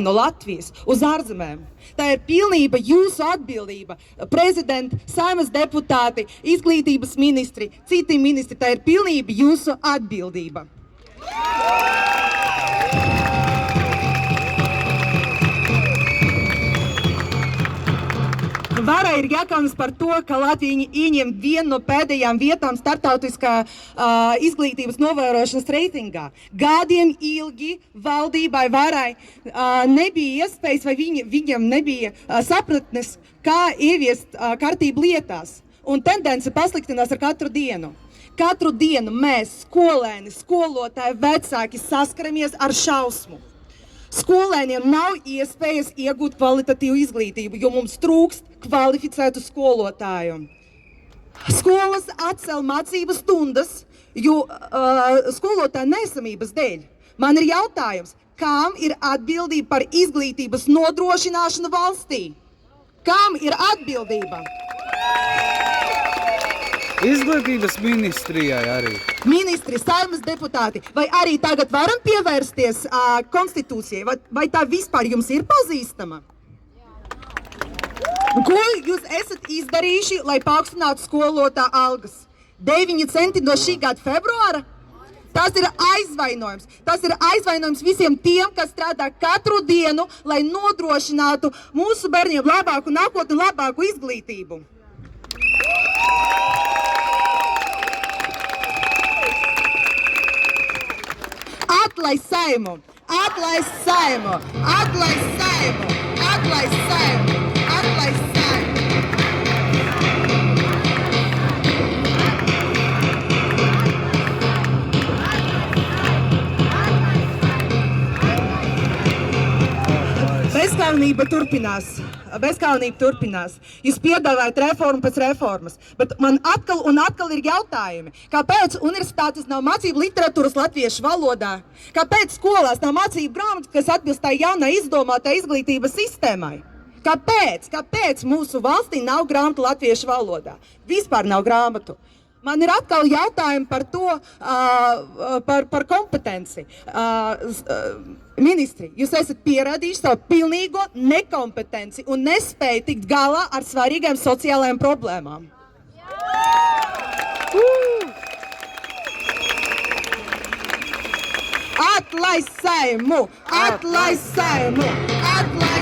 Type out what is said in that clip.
no Latvijas uz ārzemēm. Tā ir pilnība jūsu atbildība. Prezidenti, Saeimas deputāti, izglītības ministri, citi ministri, tā ir pilnība jūsu atbildība. Varai ir jākaunas par to, ka Latvija ieņem vienu no pēdējām vietām startautiskā izglītības novērošanas reitingā. Gadiem ilgi valdībai varai nebija iespējas vai viņam nebija sapratnes, kā ieviest kārtību lietās. Un tendence pasliktinās ar katru dienu. Katru dienu mēs, skolēni, skolotāji, vecāki saskaramies ar šausmu. Skolēniem nav iespējas iegūt kvalitatīvu izglītību, jo mums trūkst kvalificētu skolotāju. Skolas atcēl mācību stundas, jo skolotāju neesamības dēļ. Man ir jautājums, kam ir atbildība par izglītības nodrošināšanu valstī? Kam ir atbildība? Izglītības ministrijai arī. Ministri, Saeimas deputāti, vai arī tagad varam pievērsties konstitūcijai? Vai tā vispār jums ir pazīstama? Ko jūs esat izdarījuši, lai paaugstinātu skolotā algas? 9 centi no šī gada februāra? Tas ir aizvainojums. Tas ir aizvainojums visiem tiem, kas strādā katru dienu, lai nodrošinātu mūsu bērniem labāku nākotni un labāku izglītību. Atlaist Saeimu! Atlaist Saeimu! Atlaist Saeimu! Atlaist Saeimu! Atlaist Saeimu! Bezkaunība turpinās. Bezkaunība turpinās. Jūs piedāvājat reformu pēc reformas, bet man atkal un atkal ir jautājumi. Kāpēc universitātes nav mācību literatūras latviešu valodā? Kāpēc skolās nav mācību grāmatu, kas atbilst tā jaunai izdomātai izglītības sistēmai? Kāpēc? Kāpēc mūsu valstī nav grāmatu latviešu valodā? Vispār nav grāmatu. Man ir atkal jautājumi par to, par kompetenci. Ministri, jūs esat pierādījuši savu pilnīgo nekompetenci un nespēju tikt galā ar svarīgām sociālajām problēmām. Atlaist Saeimu! Atlaist Saeimu! Atlaist